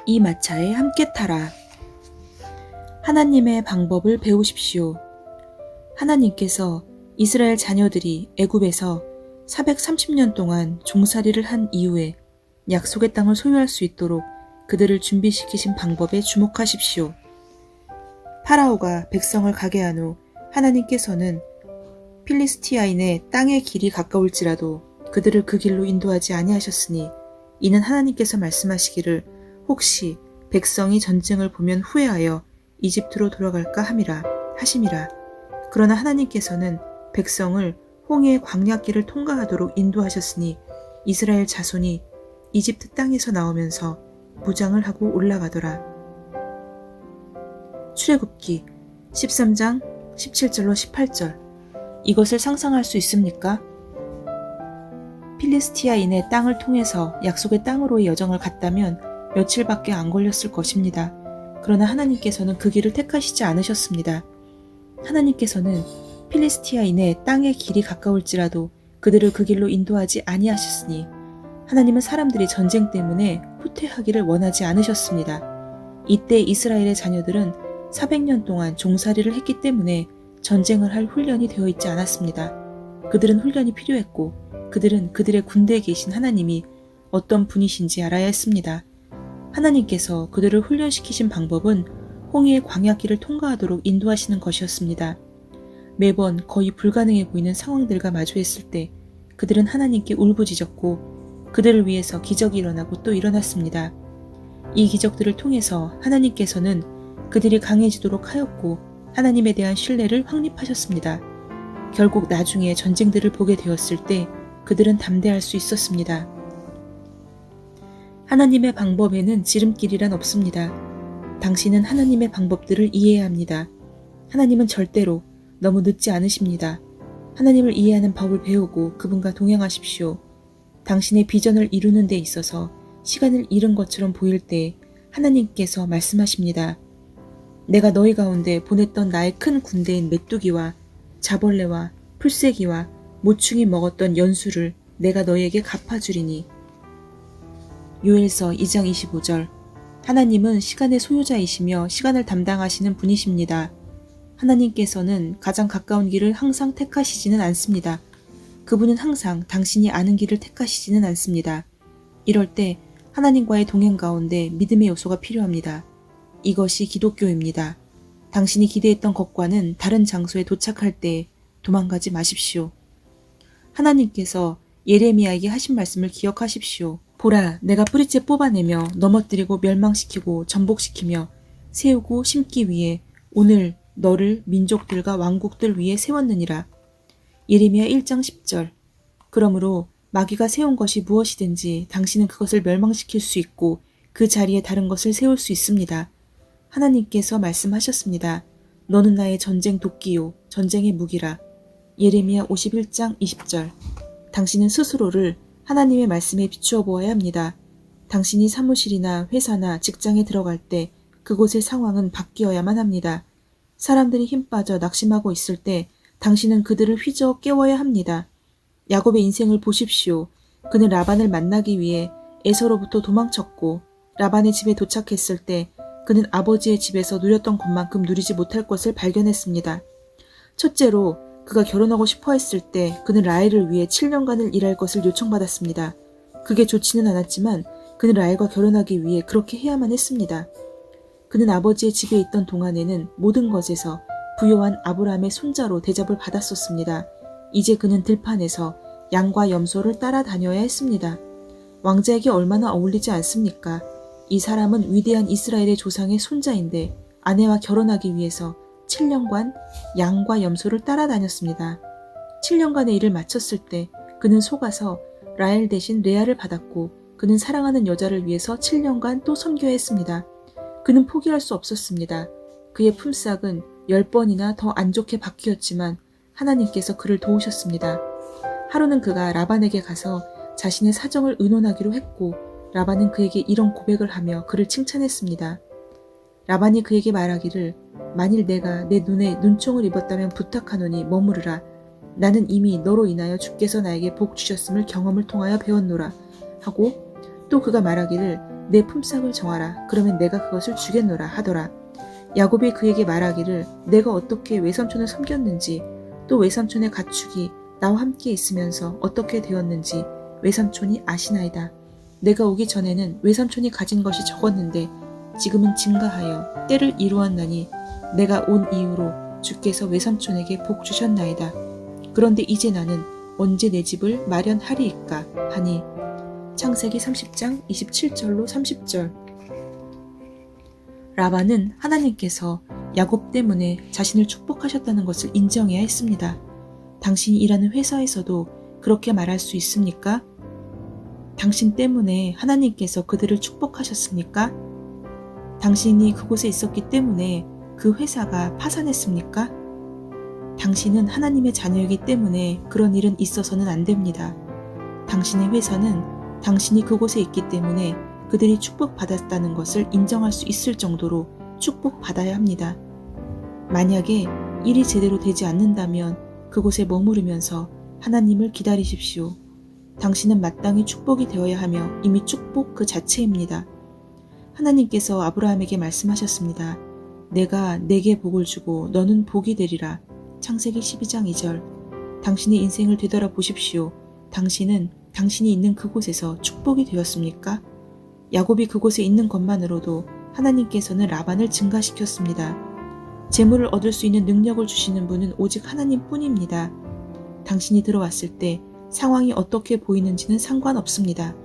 이 마차에 함께 타라. 하나님의 방법을 배우십시오. 하나님께서 이스라엘 자녀들이 애굽에서 430년 동안 종살이를 한 이후에 약속의 땅을 소유할 수 있도록 그들을 준비시키신 방법에 주목하십시오. 파라오가 백성을 가게 한 후 하나님께서는 필리스티아인의 땅의 길이 가까울지라도 그들을 그 길로 인도하지 아니하셨으니 이는 하나님께서 말씀하시기를 혹시 백성이 전쟁을 보면 후회하여 이집트로 돌아갈까 함이라 하심이라. 그러나 하나님께서는 백성을 홍해의 광야길을 통과하도록 인도하셨으니 이스라엘 자손이 이집트 땅에서 나오면서 무장을 하고 올라가더라. 출애굽기 13장 17절로 18절. 이것을 상상할 수 있습니까? 필리스티아인의 땅을 통해서 약속의 땅으로의 여정을 갔다면 며칠밖에 안 걸렸을 것입니다. 그러나 하나님께서는 그 길을 택하시지 않으셨습니다. 하나님께서는 필리스티아인의 땅의 길이 가까울지라도 그들을 그 길로 인도하지 아니하셨으니 하나님은 사람들이 전쟁 때문에 후퇴하기를 원하지 않으셨습니다. 이때 이스라엘의 자녀들은 400년 동안 종살이를 했기 때문에 전쟁을 할 훈련이 되어 있지 않았습니다. 그들은 훈련이 필요했고 그들은 그들의 군대에 계신 하나님이 어떤 분이신지 알아야 했습니다. 하나님께서 그들을 훈련시키신 방법은 홍해의 광야길을 통과하도록 인도하시는 것이었습니다. 매번 거의 불가능해 보이는 상황들과 마주했을 때 그들은 하나님께 울부짖었고 그들을 위해서 기적이 일어나고 또 일어났습니다. 이 기적들을 통해서 하나님께서는 그들이 강해지도록 하였고 하나님에 대한 신뢰를 확립하셨습니다. 결국 나중에 전쟁들을 보게 되었을 때 그들은 담대할 수 있었습니다. 하나님의 방법에는 지름길이란 없습니다. 당신은 하나님의 방법들을 이해해야 합니다. 하나님은 절대로 너무 늦지 않으십니다. 하나님을 이해하는 법을 배우고 그분과 동행하십시오. 당신의 비전을 이루는 데 있어서 시간을 잃은 것처럼 보일 때 하나님께서 말씀하십니다. 내가 너희 가운데 보냈던 나의 큰 군대인 메뚜기와 자벌레와 풀새기와 모충이 먹었던 연수를 내가 너희에게 갚아주리니. 요엘서 2장 25절. 하나님은 시간의 소유자이시며 시간을 담당하시는 분이십니다. 하나님께서는 가장 가까운 길을 항상 택하시지는 않습니다. 그분은 항상 당신이 아는 길을 택하시지는 않습니다. 이럴 때 하나님과의 동행 가운데 믿음의 요소가 필요합니다. 이것이 기독교입니다. 당신이 기대했던 것과는 다른 장소에 도착할 때 도망가지 마십시오. 하나님께서 예레미야에게 하신 말씀을 기억하십시오. 보라, 내가 뿌리째 뽑아내며 넘어뜨리고 멸망시키고 전복시키며 세우고 심기 위해 오늘 너를 민족들과 왕국들 위에 세웠느니라. 예레미야 1장 10절. 그러므로 마귀가 세운 것이 무엇이든지 당신은 그것을 멸망시킬 수 있고 그 자리에 다른 것을 세울 수 있습니다. 하나님께서 말씀하셨습니다. 너는 나의 전쟁 도끼요 전쟁의 무기라. 예레미야 51장 20절. 당신은 스스로를 하나님의 말씀에 비추어 보아야 합니다. 당신이 사무실이나 회사나 직장에 들어갈 때 그곳의 상황은 바뀌어야만 합니다. 사람들이 힘 빠져 낙심하고 있을 때 당신은 그들을 휘저어 깨워야 합니다. 야곱의 인생을 보십시오. 그는 라반을 만나기 위해 에서로부터 도망쳤고 라반의 집에 도착했을 때 그는 아버지의 집에서 누렸던 것만큼 누리지 못할 것을 발견했습니다. 첫째로 그가 결혼하고 싶어 했을 때 그는 라헬을 위해 7년간을 일할 것을 요청받았습니다. 그게 좋지는 않았지만 그는 라헬과 결혼하기 위해 그렇게 해야만 했습니다. 그는 아버지의 집에 있던 동안에는 모든 것에서 부요한 아브라함의 손자로 대접을 받았었습니다. 이제 그는 들판에서 양과 염소를 따라다녀야 했습니다. 왕자에게 얼마나 어울리지 않습니까? 이 사람은 위대한 이스라엘의 조상의 손자인데 아내와 결혼하기 위해서 7년간 양과 염소를 따라다녔습니다. 7년간의 일을 마쳤을 때 그는 속아서 라헬 대신 레아를 받았고 그는 사랑하는 여자를 위해서 7년간 또 섬겨야 했습니다. 그는 포기할 수 없었습니다. 그의 품삯은 10번이나 더 안 좋게 바뀌었지만 하나님께서 그를 도우셨습니다. 하루는 그가 라반에게 가서 자신의 사정을 의논하기로 했고 라반은 그에게 이런 고백을 하며 그를 칭찬했습니다. 라반이 그에게 말하기를 만일 내가 내 눈에 눈총을 입었다면 부탁하노니 머무르라. 나는 이미 너로 인하여 주께서 나에게 복 주셨음을 경험을 통하여 배웠노라 하고 또 그가 말하기를 내 품삯을 정하라. 그러면 내가 그것을 주겠노라 하더라. 야곱이 그에게 말하기를 내가 어떻게 외삼촌을 섬겼는지 또 외삼촌의 가축이 나와 함께 있으면서 어떻게 되었는지 외삼촌이 아시나이다. 내가 오기 전에는 외삼촌이 가진 것이 적었는데 지금은 증가하여 때를 이루었나니 내가 온 이후로 주께서 외삼촌에게 복 주셨나이다. 그런데 이제 나는 언제 내 집을 마련하리이까 하니 창세기 30장 27절로 30절. 라반은 하나님께서 야곱 때문에 자신을 축복하셨다는 것을 인정해야 했습니다. 당신이 일하는 회사에서도 그렇게 말할 수 있습니까? 당신 때문에 하나님께서 그들을 축복하셨습니까? 당신이 그곳에 있었기 때문에 그 회사가 파산했습니까? 당신은 하나님의 자녀이기 때문에 그런 일은 있어서는 안 됩니다. 당신의 회사는 당신이 그곳에 있기 때문에 그들이 축복받았다는 것을 인정할 수 있을 정도로 축복받아야 합니다. 만약에 일이 제대로 되지 않는다면 그곳에 머무르면서 하나님을 기다리십시오. 당신은 마땅히 축복이 되어야 하며 이미 축복 그 자체입니다. 하나님께서 아브라함에게 말씀하셨습니다. 내가 내게 복을 주고 너는 복이 되리라. 창세기 12장 2절. 당신의 인생을 되돌아 보십시오. 당신은 당신이 있는 그곳에서 축복이 되었습니까? 야곱이 그곳에 있는 것만으로도 하나님께서는 라반을 증가시켰습니다. 재물을 얻을 수 있는 능력을 주시는 분은 오직 하나님뿐입니다. 당신이 들어왔을 때 상황이 어떻게 보이는지는 상관없습니다.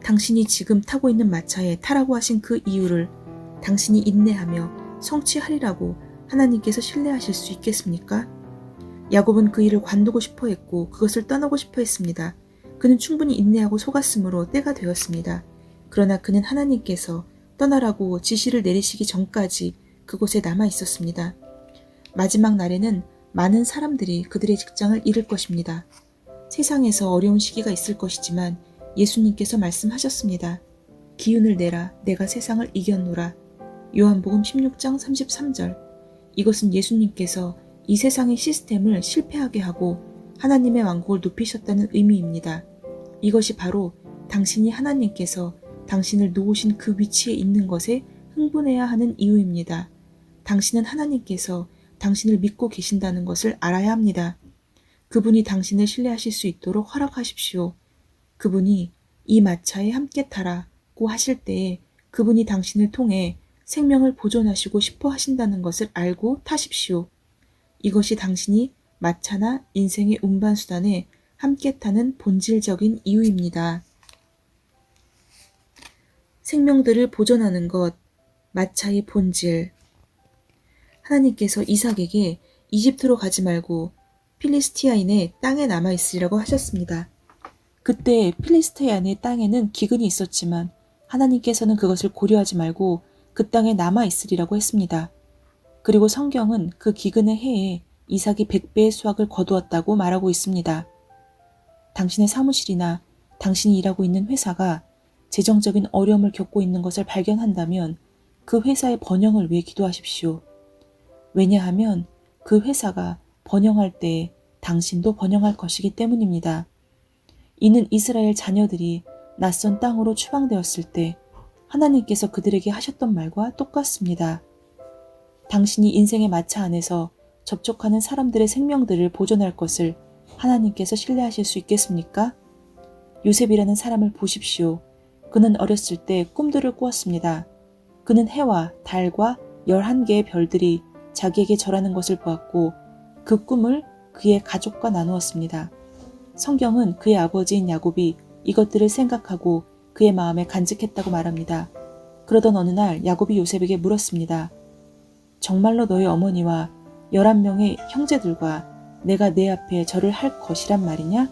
당신이 지금 타고 있는 마차에 타라고 하신 그 이유를 당신이 인내하며 성취하리라고 하나님께서 신뢰하실 수 있겠습니까? 야곱은 그 일을 관두고 싶어 했고 그것을 떠나고 싶어 했습니다. 그는 충분히 인내하고 속았으므로 때가 되었습니다. 그러나 그는 하나님께서 떠나라고 지시를 내리시기 전까지 그곳에 남아 있었습니다. 마지막 날에는 많은 사람들이 그들의 직장을 잃을 것입니다. 세상에서 어려운 시기가 있을 것이지만 예수님께서 말씀하셨습니다. 기운을 내라 내가 세상을 이겼노라. 요한복음 16장 33절. 이것은 예수님께서 이 세상의 시스템을 실패하게 하고 하나님의 왕국을 높이셨다는 의미입니다. 이것이 바로 당신이 하나님께서 당신을 놓으신 그 위치에 있는 것에 흥분해야 하는 이유입니다. 당신은 하나님께서 당신을 믿고 계신다는 것을 알아야 합니다. 그분이 당신을 신뢰하실 수 있도록 허락하십시오. 그분이 이 마차에 함께 타라고 하실 때에 그분이 당신을 통해 생명을 보존하시고 싶어 하신다는 것을 알고 타십시오. 이것이 당신이 마차나 인생의 운반수단에 함께 타는 본질적인 이유입니다. 생명들을 보존하는 것, 마차의 본질. 하나님께서 이삭에게 이집트로 가지 말고 필리스티아인의 땅에 남아있으리라고 하셨습니다. 그때 필리스티아인의 땅에는 기근이 있었지만 하나님께서는 그것을 고려하지 말고 그 땅에 남아있으리라고 했습니다. 그리고 성경은 그 기근의 해에 이삭이 100배의 수확을 거두었다고 말하고 있습니다. 당신의 사무실이나 당신이 일하고 있는 회사가 재정적인 어려움을 겪고 있는 것을 발견한다면 그 회사의 번영을 위해 기도하십시오. 왜냐하면 그 회사가 번영할 때에 당신도 번영할 것이기 때문입니다. 이는 이스라엘 자녀들이 낯선 땅으로 추방되었을 때 하나님께서 그들에게 하셨던 말과 똑같습니다. 당신이 인생의 마차 안에서 접촉하는 사람들의 생명들을 보존할 것을 하나님께서 신뢰하실 수 있겠습니까? 요셉이라는 사람을 보십시오. 그는 어렸을 때 꿈들을 꾸었습니다. 그는 해와 달과 11개의 별들이 자기에게 절하는 것을 보았고 그 꿈을 그의 가족과 나누었습니다. 성경은 그의 아버지인 야곱이 이것들을 생각하고 그의 마음에 간직했다고 말합니다. 그러던 어느 날 야곱이 요셉에게 물었습니다. 정말로 너의 어머니와 11명의 형제들과 내가 내 앞에 절을 할 것이란 말이냐?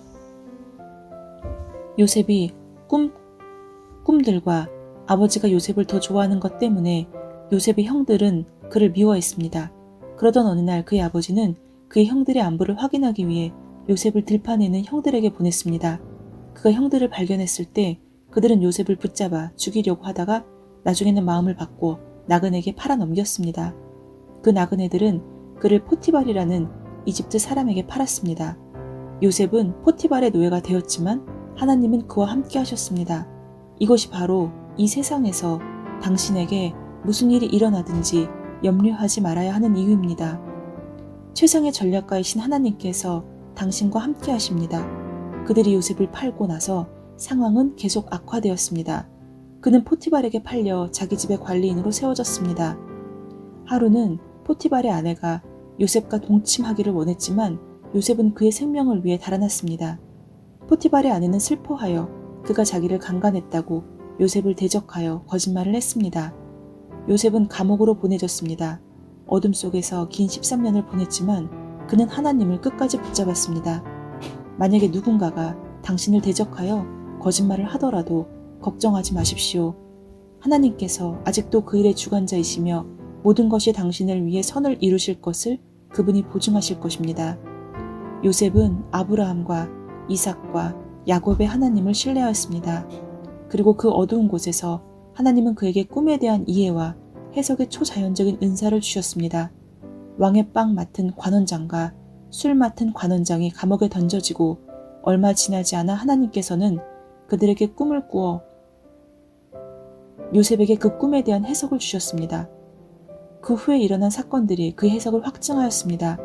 요셉이 꿈들과 아버지가 요셉을 더 좋아하는 것 때문에 요셉의 형들은 그를 미워했습니다. 그러던 어느 날 그의 아버지는 그의 형들의 안부를 확인하기 위해 요셉을 들판에 형들에게 보냈습니다. 그가 형들을 발견했을 때 그들은 요셉을 붙잡아 죽이려고 하다가 나중에는 마음을 바꿔 나그네에게 팔아 넘겼습니다. 그 나그네들은 그를 포티발이라는 이집트 사람에게 팔았습니다. 요셉은 포티발의 노예가 되었지만 하나님은 그와 함께 하셨습니다. 이것이 바로 이 세상에서 당신에게 무슨 일이 일어나든지 염려하지 말아야 하는 이유입니다. 최상의 전략가이신 하나님께서 당신과 함께 하십니다. 그들이 요셉을 팔고 나서 상황은 계속 악화되었습니다. 그는 포티발에게 팔려 자기 집의 관리인으로 세워졌습니다. 하루는 포티발의 아내가 요셉과 동침하기를 원했지만 요셉은 그의 생명을 위해 달아났습니다. 포티발의 아내는 슬퍼하여 그가 자기를 강간했다고 요셉을 대적하여 거짓말을 했습니다. 요셉은 감옥으로 보내졌습니다. 어둠 속에서 긴 13년을 보냈지만 그는 하나님을 끝까지 붙잡았습니다. 만약에 누군가가 당신을 대적하여 거짓말을 하더라도 걱정하지 마십시오. 하나님께서 아직도 그 일의 주관자이시며 모든 것이 당신을 위해 선을 이루실 것을 그분이 보증하실 것입니다. 요셉은 아브라함과 이삭과 야곱의 하나님을 신뢰하였습니다. 그리고 그 어두운 곳에서 하나님은 그에게 꿈에 대한 이해와 해석의 초자연적인 은사를 주셨습니다. 왕의 빵 맡은 관원장과 술 맡은 관원장이 감옥에 던져지고 얼마 지나지 않아 하나님께서는 그들에게 꿈을 꾸어 요셉에게 그 꿈에 대한 해석을 주셨습니다. 그 후에 일어난 사건들이 그 해석을 확증하였습니다.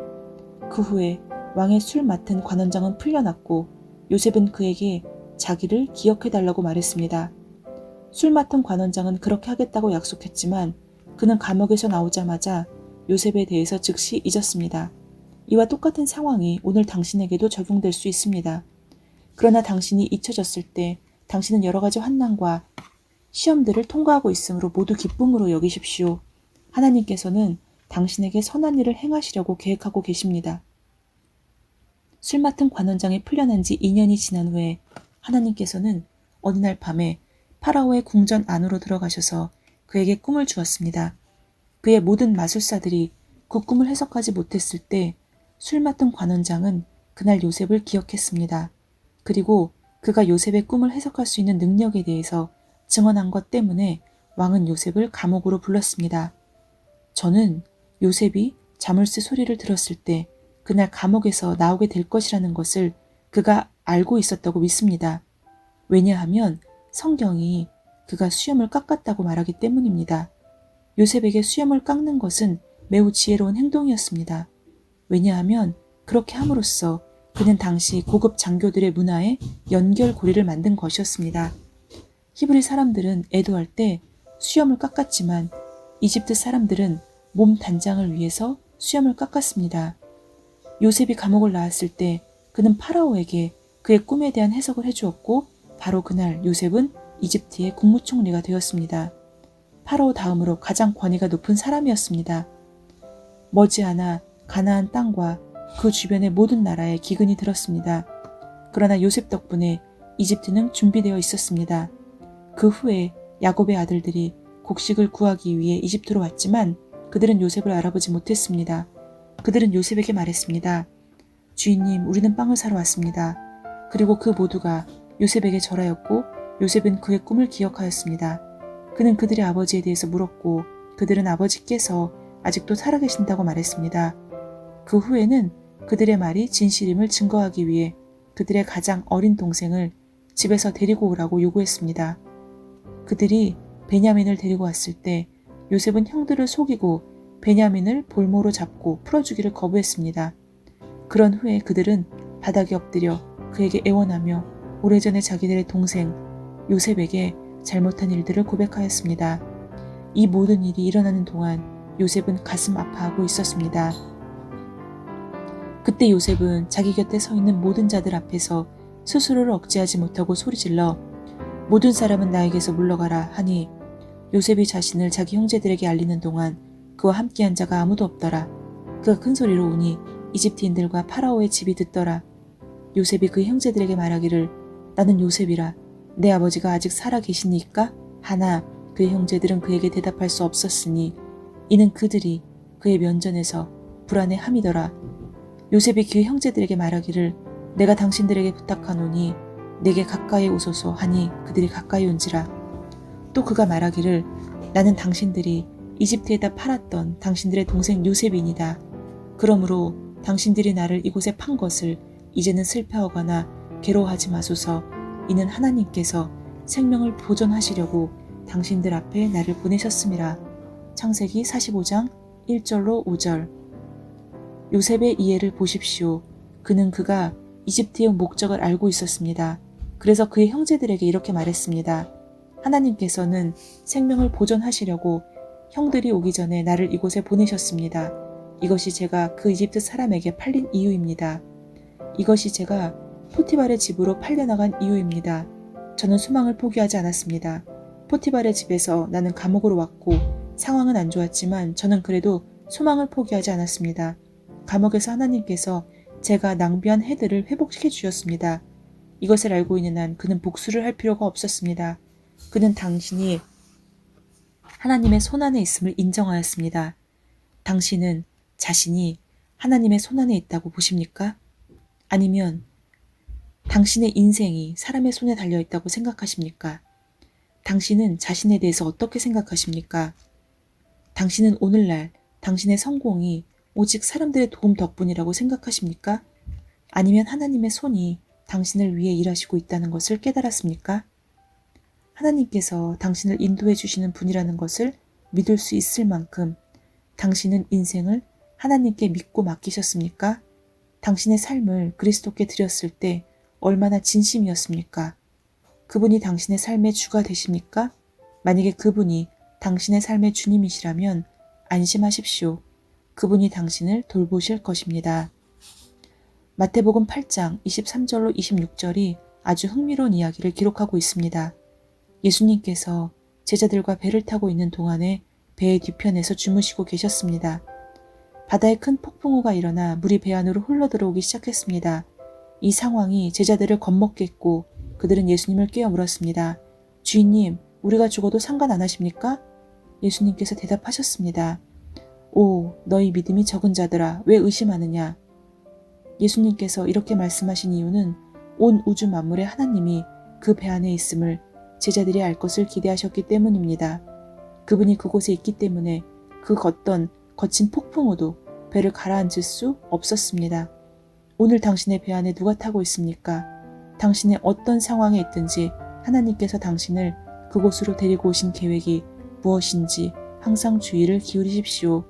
그 후에 왕의 술 맡은 관원장은 풀려났고 요셉은 그에게 자기를 기억해달라고 말했습니다. 술 맡은 관원장은 그렇게 하겠다고 약속했지만 그는 감옥에서 나오자마자 요셉에 대해서 즉시 잊었습니다. 이와 똑같은 상황이 오늘 당신에게도 적용될 수 있습니다. 그러나 당신이 잊혀졌을 때 당신은 여러 가지 환난과 시험들을 통과하고 있으므로 모두 기쁨으로 여기십시오. 하나님께서는 당신에게 선한 일을 행하시려고 계획하고 계십니다. 술 맡은 관원장이 풀려난 지 2년이 지난 후에 하나님께서는 어느 날 밤에 파라오의 궁전 안으로 들어가셔서 그에게 꿈을 주었습니다. 그의 모든 마술사들이 그 꿈을 해석하지 못했을 때 술 맡은 관원장은 그날 요셉을 기억했습니다. 그리고 그가 요셉의 꿈을 해석할 수 있는 능력에 대해서 증언한 것 때문에 왕은 요셉을 감옥으로 불렀습니다. 저는 요셉이 자물쇠 소리를 들었을 때 그날 감옥에서 나오게 될 것이라는 것을 그가 알고 있었다고 믿습니다. 왜냐하면 성경이 그가 수염을 깎았다고 말하기 때문입니다. 요셉에게 수염을 깎는 것은 매우 지혜로운 행동이었습니다. 왜냐하면 그렇게 함으로써 그는 당시 고급 장교들의 문화에 연결고리를 만든 것이었습니다. 히브리 사람들은 애도할 때 수염을 깎았지만 이집트 사람들은 몸 단장을 위해서 수염을 깎았습니다. 요셉이 감옥을 나왔을 때 그는 파라오에게 그의 꿈에 대한 해석을 해주었고 바로 그날 요셉은 이집트의 국무총리가 되었습니다. 파라오 다음으로 가장 권위가 높은 사람이었습니다. 머지않아 가나안 땅과 그 주변의 모든 나라에 기근이 들었습니다. 그러나 요셉 덕분에 이집트는 준비되어 있었습니다. 그 후에 야곱의 아들들이 곡식을 구하기 위해 이집트로 왔지만 그들은 요셉을 알아보지 못했습니다. 그들은 요셉에게 말했습니다. 주인님, 우리는 빵을 사러 왔습니다. 그리고 그 모두가 요셉에게 절하였고 요셉은 그의 꿈을 기억하였습니다. 그는 그들의 아버지에 대해서 물었고 그들은 아버지께서 아직도 살아계신다고 말했습니다. 그 후에는 그들의 말이 진실임을 증거하기 위해 그들의 가장 어린 동생을 집에서 데리고 오라고 요구했습니다. 그들이 베냐민을 데리고 왔을 때 요셉은 형들을 속이고 베냐민을 볼모로 잡고 풀어주기를 거부했습니다. 그런 후에 그들은 바닥에 엎드려 그에게 애원하며 오래전에 자기들의 동생 요셉에게 잘못한 일들을 고백하였습니다. 이 모든 일이 일어나는 동안 요셉은 가슴 아파하고 있었습니다. 그때 요셉은 자기 곁에 서 있는 모든 자들 앞에서 스스로를 억제하지 못하고 소리질러 모든 사람은 나에게서 물러가라 하니 요셉이 자신을 자기 형제들에게 알리는 동안 그와 함께한 자가 아무도 없더라. 그가 큰 소리로 우니 이집트인들과 파라오의 집이 듣더라. 요셉이 그 형제들에게 말하기를 나는 요셉이라 내 아버지가 아직 살아 계시니까 하나 그의 형제들은 그에게 대답할 수 없었으니 이는 그들이 그의 면전에서 불안해함이더라. 요셉이 그 형제들에게 말하기를 내가 당신들에게 부탁하노니 내게 가까이 오소서 하니 그들이 가까이 온지라. 또 그가 말하기를 나는 당신들이 이집트에다 팔았던 당신들의 동생 요셉이니다. 그러므로 당신들이 나를 이곳에 판 것을 이제는 슬퍼하거나 괴로워하지 마소서. 이는 하나님께서 생명을 보존하시려고 당신들 앞에 나를 보내셨음이라. 창세기 45장 1절로 5절. 요셉의 이해를 보십시오. 그는 그가 이집트의 목적을 알고 있었습니다. 그래서 그의 형제들에게 이렇게 말했습니다. 하나님께서는 생명을 보존하시려고 형들이 오기 전에 나를 이곳에 보내셨습니다. 이것이 제가 그 이집트 사람에게 팔린 이유입니다. 이것이 제가 포티발의 집으로 팔려나간 이유입니다. 저는 소망을 포기하지 않았습니다. 포티발의 집에서 나는 감옥으로 왔고 상황은 안 좋았지만 저는 그래도 소망을 포기하지 않았습니다. 감옥에서 하나님께서 제가 낭비한 해들을 회복시켜 주셨습니다. 이것을 알고 있는 한 그는 복수를 할 필요가 없었습니다. 그는 당신이 하나님의 손안에 있음을 인정하였습니다. 당신은 자신이 하나님의 손안에 있다고 보십니까? 아니면 당신의 인생이 사람의 손에 달려있다고 생각하십니까? 당신은 자신에 대해서 어떻게 생각하십니까? 당신은 오늘날 당신의 성공이 오직 사람들의 도움 덕분이라고 생각하십니까? 아니면 하나님의 손이 당신을 위해 일하시고 있다는 것을 깨달았습니까? 하나님께서 당신을 인도해 주시는 분이라는 것을 믿을 수 있을 만큼 당신은 인생을 하나님께 믿고 맡기셨습니까? 당신의 삶을 그리스도께 드렸을 때 얼마나 진심이었습니까? 그분이 당신의 삶의 주가 되십니까? 만약에 그분이 당신의 삶의 주님이시라면 안심하십시오. 그분이 당신을 돌보실 것입니다. 마태복음 8장 23절로 26절이 아주 흥미로운 이야기를 기록하고 있습니다. 예수님께서 제자들과 배를 타고 있는 동안에 배의 뒤편에서 주무시고 계셨습니다. 바다에 큰 폭풍우가 일어나 물이 배 안으로 흘러들어오기 시작했습니다. 이 상황이 제자들을 겁먹게 했고 그들은 예수님을 깨어 물었습니다. 주인님, 우리가 죽어도 상관 안 하십니까? 예수님께서 대답하셨습니다. 오, 너희 믿음이 적은 자들아, 왜 의심하느냐? 예수님께서 이렇게 말씀하신 이유는 온 우주 만물의 하나님이 그 배 안에 있음을 제자들이 알 것을 기대하셨기 때문입니다. 그분이 그곳에 있기 때문에 그 어떤 거친 폭풍우도 배를 가라앉을 수 없었습니다. 오늘 당신의 배 안에 누가 타고 있습니까? 당신의 어떤 상황에 있든지 하나님께서 당신을 그곳으로 데리고 오신 계획이 무엇인지 항상 주의를 기울이십시오.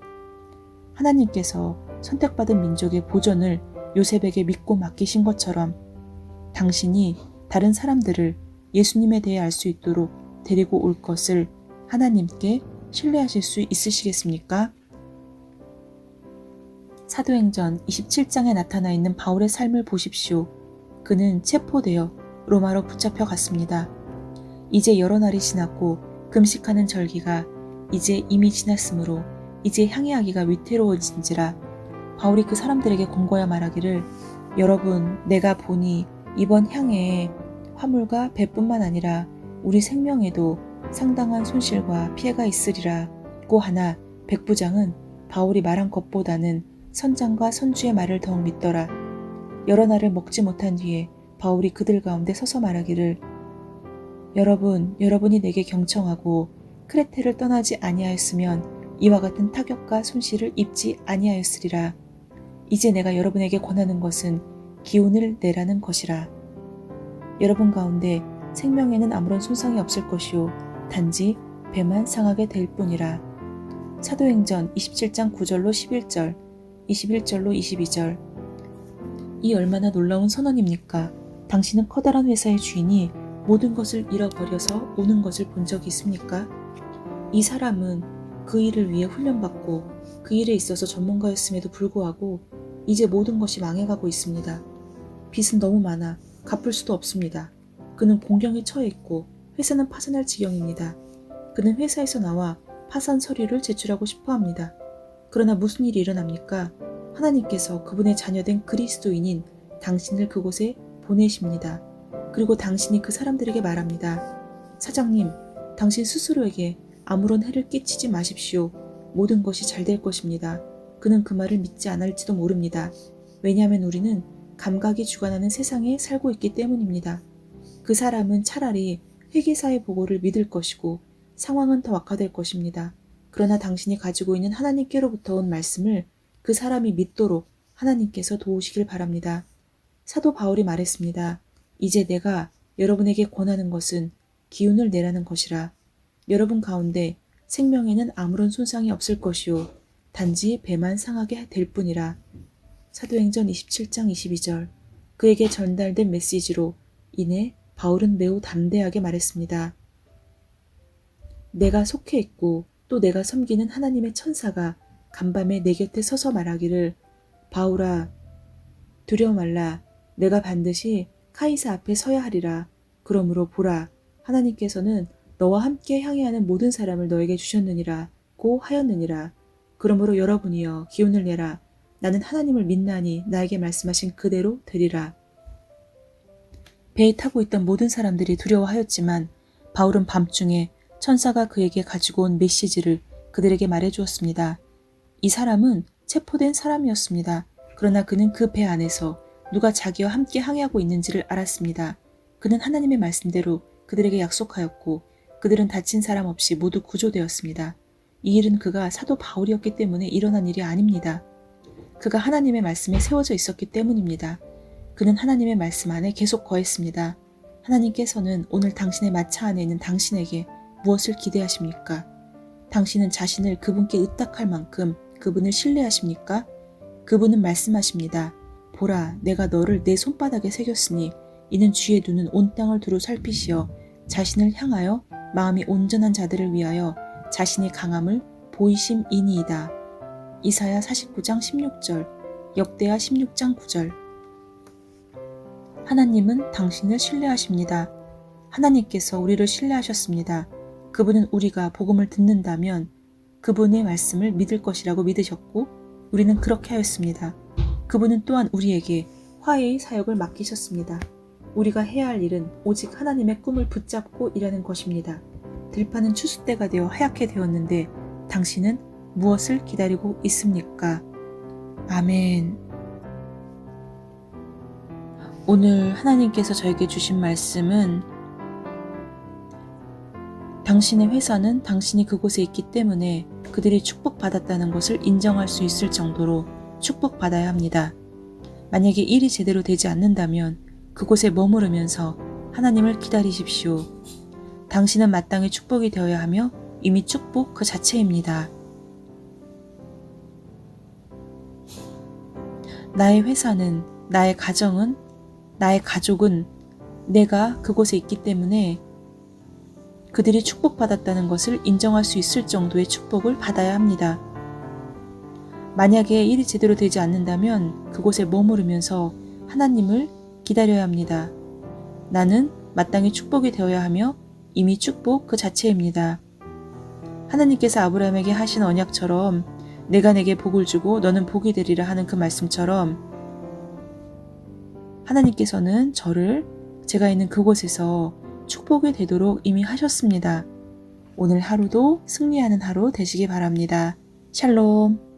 하나님께서 선택받은 민족의 보존을 요셉에게 믿고 맡기신 것처럼 당신이 다른 사람들을 예수님에 대해 알 수 있도록 데리고 올 것을 하나님께 신뢰하실 수 있으시겠습니까? 사도행전 27장에 나타나 있는 바울의 삶을 보십시오. 그는 체포되어 로마로 붙잡혀 갔습니다. 이제 여러 날이 지났고 금식하는 절기가 이제 이미 지났으므로 이제 향해하기가 위태로워진지라 바울이 그 사람들에게 공고하여 말하기를 여러분 내가 보니 이번 향해에 화물과 배뿐만 아니라 우리 생명에도 상당한 손실과 피해가 있으리라고 하나 백부장은 바울이 말한 것보다는 선장과 선주의 말을 더욱 믿더라. 여러 날을 먹지 못한 뒤에 바울이 그들 가운데 서서 말하기를 여러분이 내게 경청하고 크레테를 떠나지 아니하였으면 이와 같은 타격과 손실을 입지 아니하였으리라. 이제 내가 여러분에게 권하는 것은 기운을 내라는 것이라. 여러분 가운데 생명에는 아무런 손상이 없을 것이요 단지 배만 상하게 될 뿐이라. 사도행전 27장 9절로 11절, 21절로 22절. 이 얼마나 놀라운 선언입니까? 당신은 커다란 회사의 주인이 모든 것을 잃어버려서 오는 것을 본 적이 있습니까? 이 사람은 그 일을 위해 훈련받고 그 일에 있어서 전문가였음에도 불구하고 이제 모든 것이 망해가고 있습니다. 빚은 너무 많아 갚을 수도 없습니다. 그는 공경에 처해 있고 회사는 파산할 지경입니다. 그는 회사에서 나와 파산 서류를 제출하고 싶어 합니다. 그러나 무슨 일이 일어납니까? 하나님께서 그분의 자녀된 그리스도인인 당신을 그곳에 보내십니다. 그리고 당신이 그 사람들에게 말합니다. 사장님, 당신 스스로에게 아무런 해를 끼치지 마십시오. 모든 것이 잘 될 것입니다. 그는 그 말을 믿지 않을지도 모릅니다. 왜냐하면 우리는 감각이 주관하는 세상에 살고 있기 때문입니다. 그 사람은 차라리 회계사의 보고를 믿을 것이고 상황은 더 악화될 것입니다. 그러나 당신이 가지고 있는 하나님께로부터 온 말씀을 그 사람이 믿도록 하나님께서 도우시길 바랍니다. 사도 바울이 말했습니다. 이제 내가 여러분에게 권하는 것은 기운을 내라는 것이라. 여러분 가운데 생명에는 아무런 손상이 없을 것이요 단지 배만 상하게 될 뿐이라. 사도행전 27장 22절. 그에게 전달된 메시지로 인해 바울은 매우 담대하게 말했습니다. 내가 속해 있고 또 내가 섬기는 하나님의 천사가 간밤에 내 곁에 서서 말하기를 바울아 두려워 말라. 내가 반드시 카이사 앞에 서야 하리라. 그러므로 보라 하나님께서는 너와 함께 향해하는 모든 사람을 너에게 주셨느니라 고 하였느니라. 그러므로 여러분이여 기운을 내라. 나는 하나님을 믿나니 나에게 말씀하신 그대로 되리라. 배에 타고 있던 모든 사람들이 두려워하였지만 바울은 밤중에 천사가 그에게 가지고 온 메시지를 그들에게 말해주었습니다. 이 사람은 체포된 사람이었습니다. 그러나 그는 그 배 안에서 누가 자기와 함께 항해하고 있는지를 알았습니다. 그는 하나님의 말씀대로 그들에게 약속하였고 그들은 다친 사람 없이 모두 구조되었습니다. 이 일은 그가 사도 바울이었기 때문에 일어난 일이 아닙니다. 그가 하나님의 말씀에 세워져 있었기 때문입니다. 그는 하나님의 말씀 안에 계속 거했습니다. 하나님께서는 오늘 당신의 마차 안에 있는 당신에게 무엇을 기대하십니까? 당신은 자신을 그분께 의탁할 만큼 그분을 신뢰하십니까? 그분은 말씀하십니다. 보라, 내가 너를 내 손바닥에 새겼으니 이는 쥐의 눈은 온 땅을 두루 살피시어 자신을 향하여 마음이 온전한 자들을 위하여 자신의 강함을 보이심이니이다. 이사야 49장 16절, 역대하 16장 9절. 하나님은 당신을 신뢰하십니다. 하나님께서 우리를 신뢰하셨습니다. 그분은 우리가 복음을 듣는다면 그분의 말씀을 믿을 것이라고 믿으셨고 우리는 그렇게 하였습니다. 그분은 또한 우리에게 화해의 사역을 맡기셨습니다. 우리가 해야 할 일은 오직 하나님의 꿈을 붙잡고 일하는 것입니다. 들판은 추수때가 되어 하얗게 되었는데 당신은 무엇을 기다리고 있습니까? 아멘. 오늘 하나님께서 저에게 주신 말씀은 당신의 회사는 당신이 그곳에 있기 때문에 그들이 축복받았다는 것을 인정할 수 있을 정도로 축복받아야 합니다. 만약에 일이 제대로 되지 않는다면 그곳에 머무르면서 하나님을 기다리십시오. 당신은 마땅히 축복이 되어야 하며 이미 축복 그 자체입니다. 나의 회사는, 나의 가정은, 나의 가족은 내가 그곳에 있기 때문에 그들이 축복받았다는 것을 인정할 수 있을 정도의 축복을 받아야 합니다. 만약에 일이 제대로 되지 않는다면 그곳에 머무르면서 하나님을 기다려야 합니다. 나는 마땅히 축복이 되어야 하며 이미 축복 그 자체입니다. 하나님께서 아브라함에게 하신 언약처럼 내가 내게 복을 주고 너는 복이 되리라 하는 그 말씀처럼 하나님께서는 저를 제가 있는 그곳에서 축복이 되도록 이미 하셨습니다. 오늘 하루도 승리하는 하루 되시기 바랍니다. 샬롬.